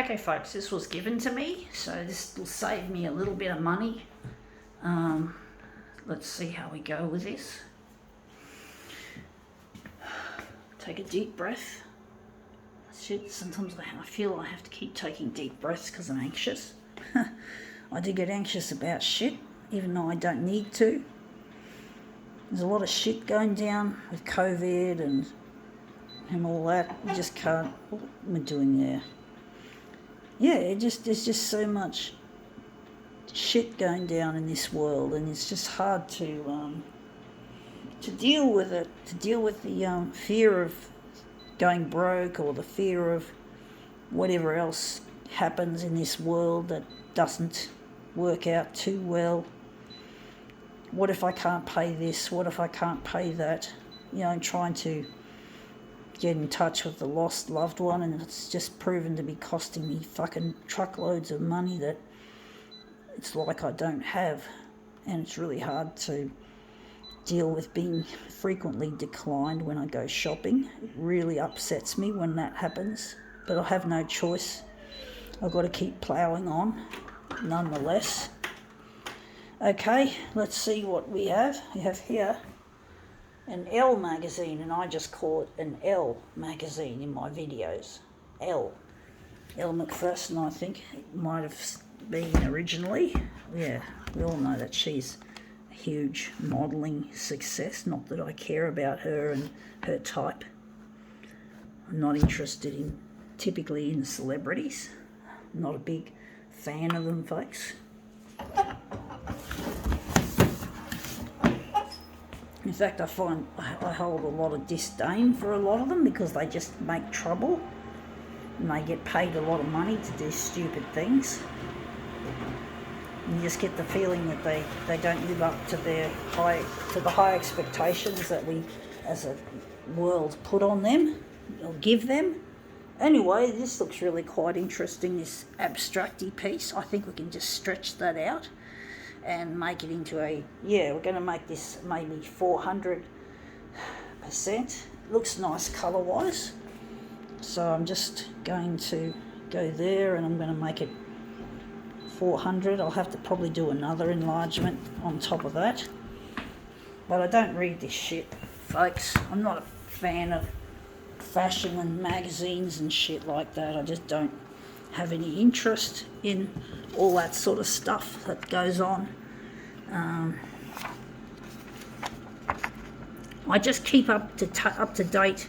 Okay folks, this was given to me, so this will save me a little bit of money. Let's see how we go with this. Take a deep breath. Shit, sometimes I feel I have to keep taking deep breaths because I'm anxious. I do get anxious about shit, even though I don't need to. There's a lot of shit going down with COVID and all that. You just can't, what am I doing there? Yeah, there's just so much shit going down in this world, and it's just hard to deal with it, to deal with the fear of going broke or the fear of whatever else happens in this world that doesn't work out too well. What if I can't pay this? What if I can't pay that? You know, I'm trying to get in touch with the lost loved one, and it's just proven to be costing me fucking truckloads of money that it's like I don't have, and it's really hard to deal with being frequently declined when I go shopping. It really upsets me when that happens, but I have no choice. I've got to keep ploughing on nonetheless. Okay, let's see what we have. We have here an Elle magazine, and I just call it an Elle magazine in my videos. Elle Macpherson, I think it might have been originally. Yeah, we all know that she's a huge modelling success. Not that I care about her and her type. I'm not interested typically in celebrities. I'm not a big fan of them, folks. In fact, I find I hold a lot of disdain for a lot of them because they just make trouble and they get paid a lot of money to do stupid things. And you just get the feeling that they don't live up to the high expectations that we as a world put on them or give them. Anyway, this looks really quite interesting, this abstracty piece. I think we can just stretch that out and make it into we're going to make this maybe 400%. Looks nice colour-wise. So I'm just going to go there and I'm going to make it 400. I'll have to probably do another enlargement on top of that. But I don't read this shit, folks. I'm not a fan of fashion and magazines and shit like that. I just don't have any interest in all that sort of stuff that goes on. I just keep up to date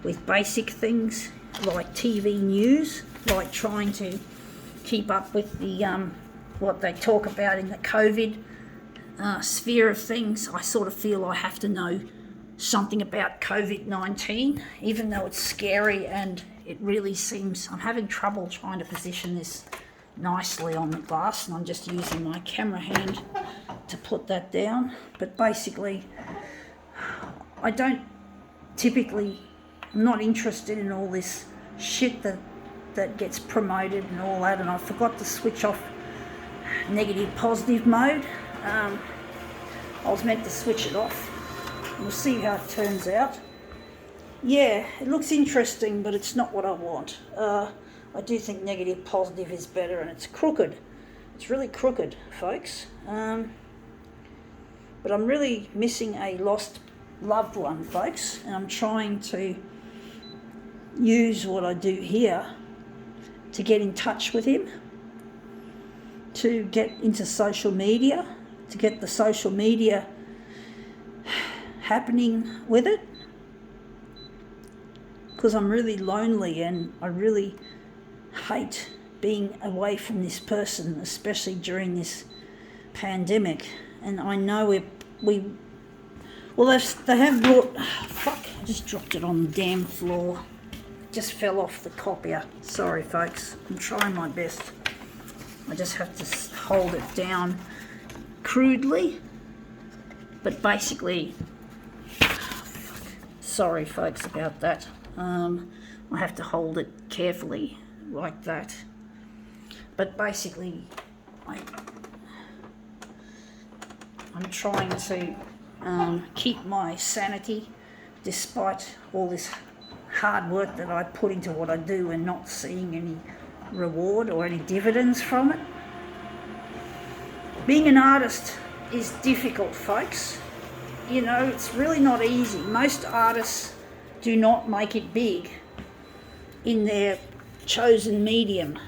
with basic things like TV news, like trying to keep up with the what they talk about in the COVID sphere of things. I sort of feel I have to know something about COVID-19, even though it's scary and it really seems I'm having trouble trying to position this nicely on the glass, and I'm just using my camera hand to put that down. But basically, I don't I'm not interested in all this shit that gets promoted and all that, and I forgot to switch off negative positive mode. I was meant to switch it off. We'll see how it turns out. Yeah, it looks interesting, but it's not what I want. I do think negative positive is better, and it's crooked. It's really crooked, folks. But I'm really missing a lost loved one, folks, and I'm trying to use what I do here to get in touch with him, to get into social media, to get the social media happening with it, because I'm really lonely and I really hate being away from this person, especially during this pandemic. And I know they have brought, fuck, I just dropped it on the damn floor. Just fell off the copier. Sorry folks, I'm trying my best. I just have to hold it down crudely, but basically, sorry folks about that. I have to hold it carefully like that. But basically, I'm trying to keep my sanity despite all this hard work that I put into what I do and not seeing any reward or any dividends from it. Being an artist is difficult, folks. You know, it's really not easy. Most artists do not make it big in their chosen medium.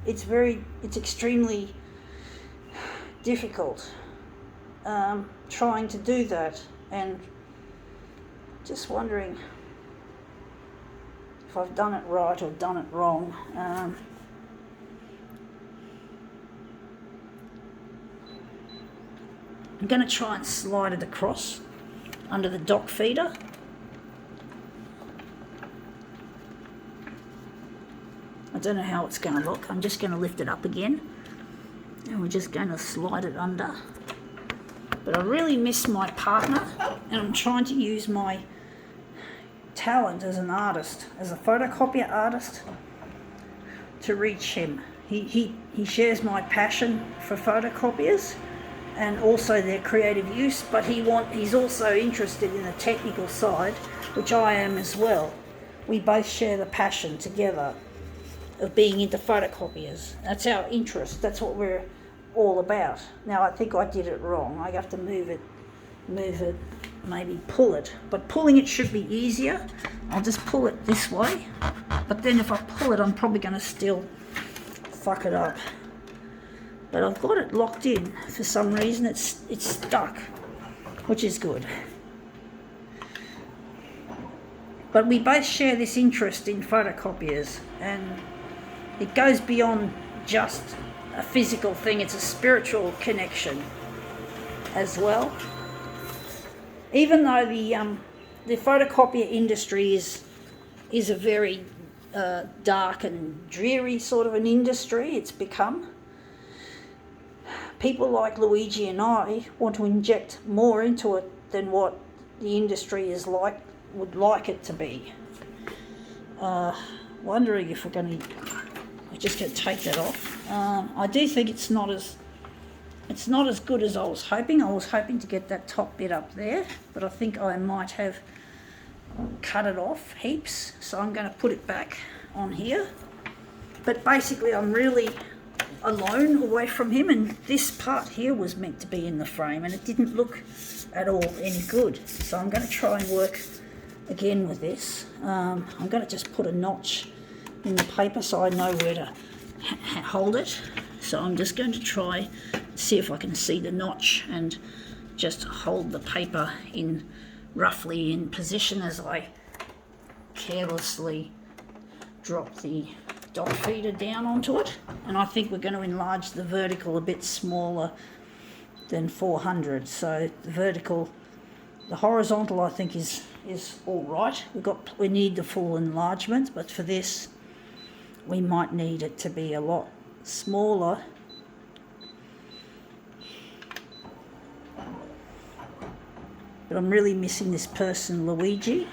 It's extremely difficult trying to do that, and just wondering if I've done it right or done it wrong. I'm going to try and slide it across under the dock feeder. I don't know how it's going to look. I'm just going to lift it up again and we're just going to slide it under. But I really miss my partner, and I'm trying to use my talent as an artist, as a photocopier artist, to reach him. He shares my passion for photocopiers and also their creative use, but he's also interested in the technical side, which I am as well. We both share the passion together of being into photocopiers. That's our interest. That's what we're all about. Now, I think I did it wrong. I have to move it, maybe pull it. But pulling it should be easier. I'll just pull it this way. But then if I pull it, I'm probably going to still fuck it up. But I've got it locked in for some reason. It's stuck, which is good. But we both share this interest in photocopiers, and it goes beyond just a physical thing. It's a spiritual connection as well. Even though the photocopier industry is a very dark and dreary sort of an industry, it's become. People like Luigi and I want to inject more into it than what the industry would like it to be. Wondering if we're just going to take that off. I do think it's not as good as I was hoping. I was hoping to get that top bit up there, but I think I might have cut it off heaps, so I'm going to put it back on here. But basically I'm really alone away from him, and this part here was meant to be in the frame and it didn't look at all any good. So I'm going to try and work again with this. I'm going to just put a notch in the paper so I know where to hold it. So I'm just going to try see if I can see the notch and just hold the paper in roughly in position as I carelessly drop the dock feeder down onto it. And I think we're going to enlarge the vertical a bit smaller than 400. So the horizontal I think is all right. We need the full enlargement, but for this we might need it to be a lot smaller. But I'm really missing this person, Luigi.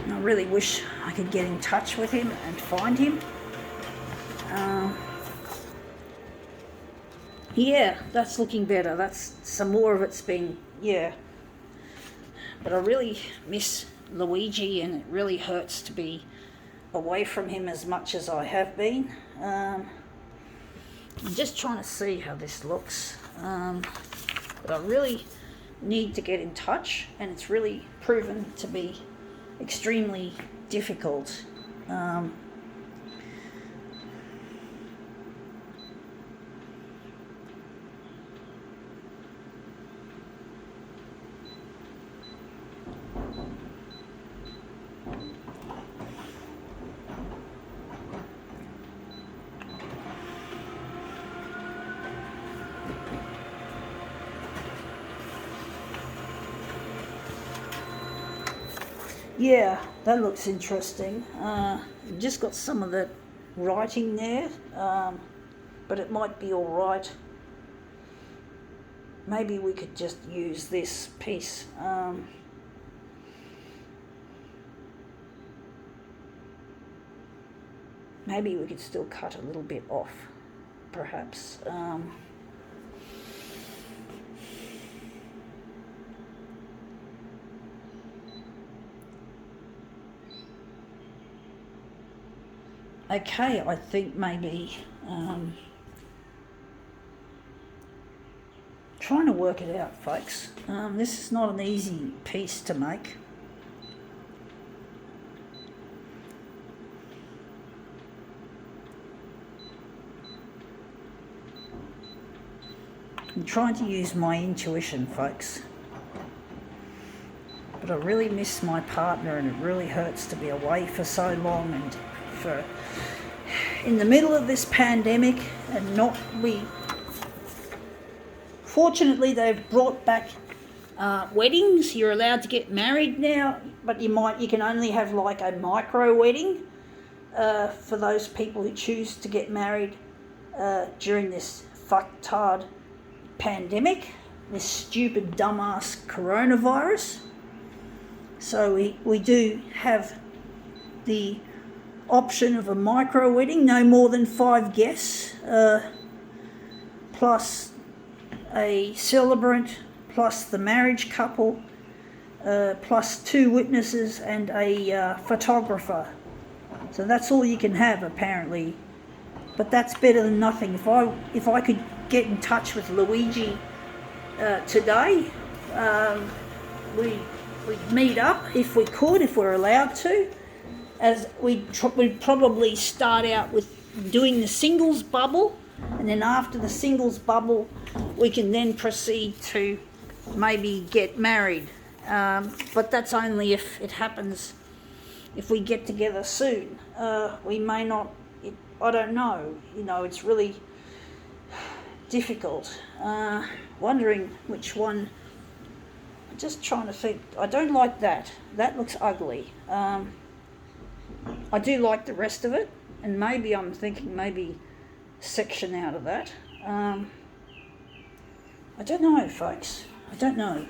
I really wish I could get in touch with him and find him. Yeah, that's looking better. That's some more of it's been, yeah. But I really miss Luigi, and it really hurts to be away from him as much as I have been. I'm just trying to see how this looks. But I really need to get in touch, and it's really proven to be extremely difficult. Yeah, that looks interesting. Just got some of that writing there, but it might be all right. Maybe we could just use this piece. Maybe we could still cut a little bit off, perhaps. Okay, I think maybe trying to work it out, folks. This is not an easy piece to make. I'm trying to use my intuition, folks. But I really miss my partner, and it really hurts to be away for so long and for in the middle of this pandemic and not be. Fortunately, they've brought back weddings. You're allowed to get married now, but you can only have like a micro wedding for those people who choose to get married during this fucktard pandemic, this stupid dumbass coronavirus. So we do have the option of a micro wedding, no more than 5 guests, plus a celebrant, plus the marriage couple, plus 2 witnesses and a photographer. So that's all you can have, apparently. But that's better than nothing. If I could get in touch with Luigi today, we'd meet up if we could, if we're allowed to. As we'd probably start out with doing the singles bubble, and then after the singles bubble, we can then proceed to maybe get married. But that's only if it happens, if we get together soon. We may not, I don't know. It's really difficult. Wondering which one. I'm just trying to think. I don't like that. That looks ugly. I do like the rest of it, and maybe I'm thinking maybe section out of that. I don't know, folks. I don't know.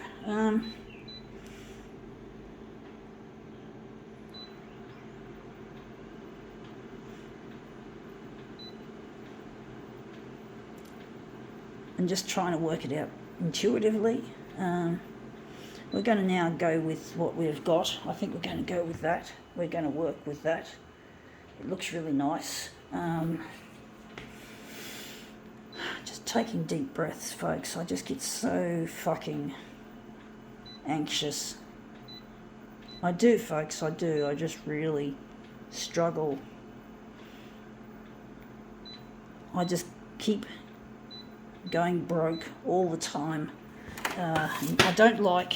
I'm just trying to work it out intuitively. We're going to now go with what we've got. I think we're going to go with that. We're going to work with that. It looks really nice. Just taking deep breaths, folks. I just get so fucking anxious. I do, folks, I do. I just really struggle. I just keep going broke all the time. I don't like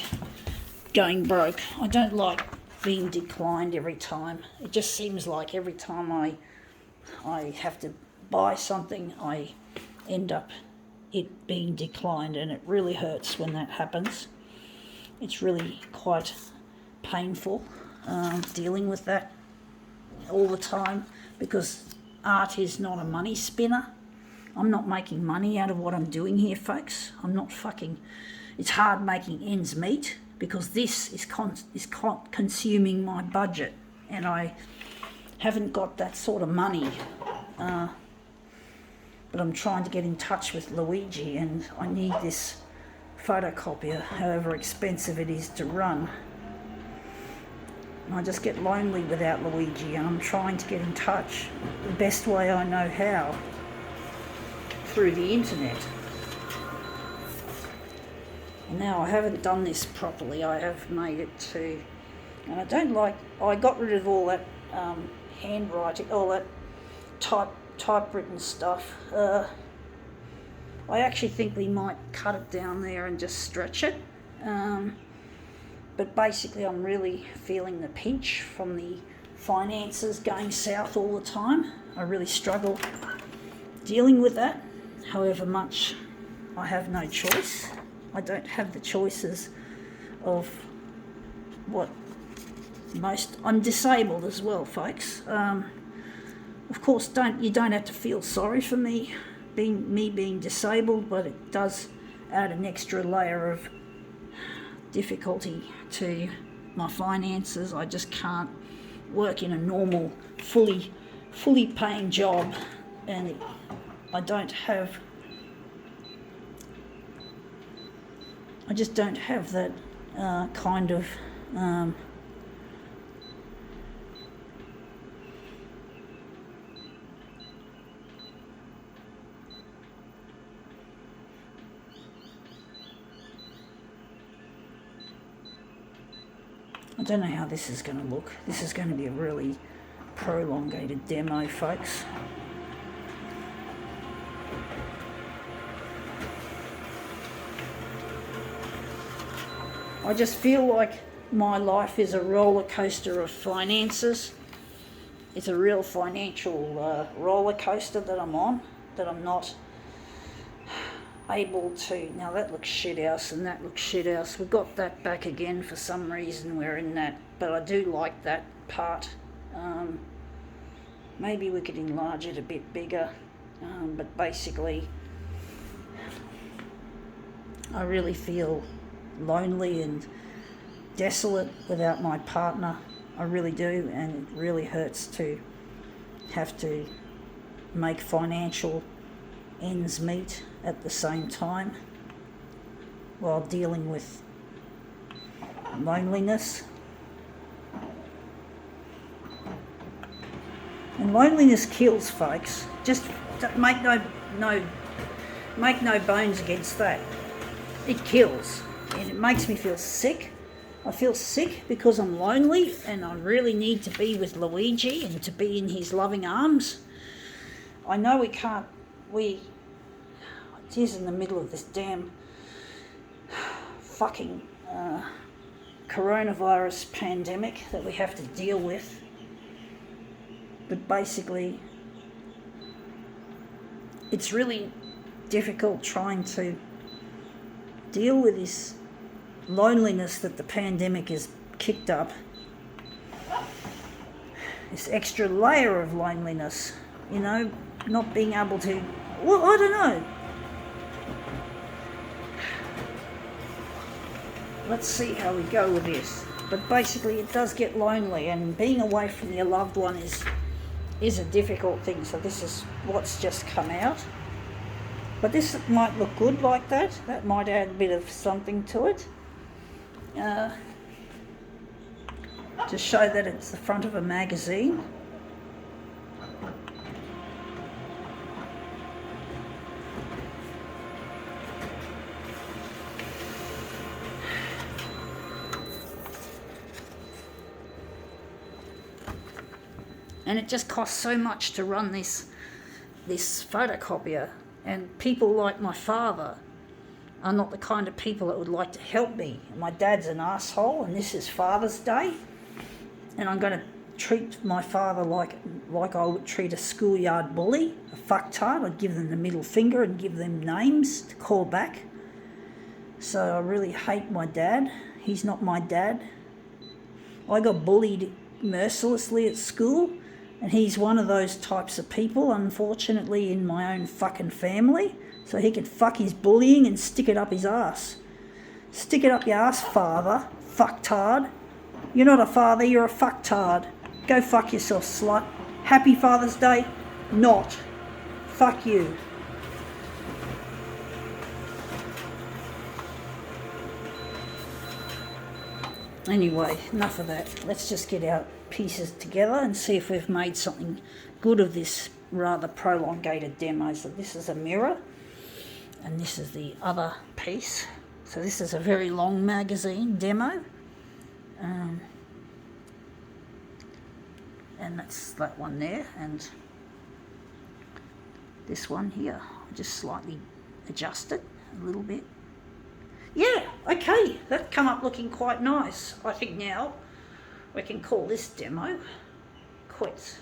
going broke. I don't like being declined every time. It just seems like every time I have to buy something, I end up it being declined, and it really hurts when that happens. It's really quite painful dealing with that all the time, because art is not a money spinner. I'm not making money out of what I'm doing here, folks. It's hard making ends meet, because this is consuming my budget, and I haven't got that sort of money. But I'm trying to get in touch with Luigi, and I need this photocopier, however expensive it is to run. I just get lonely without Luigi, and I'm trying to get in touch the best way I know how, through the internet. And now I haven't done this properly. I have made it to, and I got rid of all that handwriting, all that typewritten stuff. I actually think we might cut it down there and just stretch it. But basically I'm really feeling the pinch from the finances going south all the time. I really struggle dealing with that. However much, I have no choice. I don't have the choices of what I'm disabled as well, folks. Of course, you don't have to feel sorry for me being disabled, but it does add an extra layer of difficulty to my finances. I just can't work in a normal, fully paying job, and I just don't have that kind of I don't know how this is going to look. This is going to be a really prolongated demo, folks. I just feel like my life is a roller coaster of finances. It's a real financial roller coaster that I'm on, that I'm not able to. Now that looks shit house and that looks shit house. We've got that back again for some reason. We're in that, but I do like that part. Maybe we could enlarge it a bit bigger, but basically I really feel lonely and desolate without my partner. I really do, and it really hurts to have to make financial ends meet at the same time while dealing with loneliness. And loneliness kills, folks. Just make no bones against that. It kills, and it makes me feel sick. I feel sick because I'm lonely and I really need to be with Luigi and to be in his loving arms. I know it is in the middle of this damn fucking coronavirus pandemic that we have to deal with. But basically, it's really difficult trying to deal with this loneliness that the pandemic has kicked up. This extra layer of loneliness, you know, not being able to, well, I don't know. Let's see how we go with this. But basically it does get lonely, and being away from your loved one is a difficult thing. So this is what's just come out. But this might look good like that. That might add a bit of something to it. To show that it's the front of a magazine. And it just costs so much to run this photocopier, and people like my father are not the kind of people that would like to help me. My dad's an asshole, and this is Father's Day, and I'm going to treat my father like I would treat a schoolyard bully, a fucktard. I'd give them the middle finger and give them names to call back. So I really hate my dad. He's not my dad. I got bullied mercilessly at school, and he's one of those types of people, unfortunately, in my own fucking family. So he could fuck his bullying and stick it up his ass. Stick it up your ass, father. Fucktard. You're not a father, you're a fucktard. Go fuck yourself, slut. Happy Father's Day? Not. Fuck you. Anyway, enough of that. Let's just get our pieces together and see if we've made something good of this rather prolongated demo. So this is a mirror, and this is the other piece. So this is a very long magazine demo, and that's that one there, and this one here. I just slightly adjust it a little bit. Yeah, okay, that come up looking quite nice. I think now we can call this demo quits.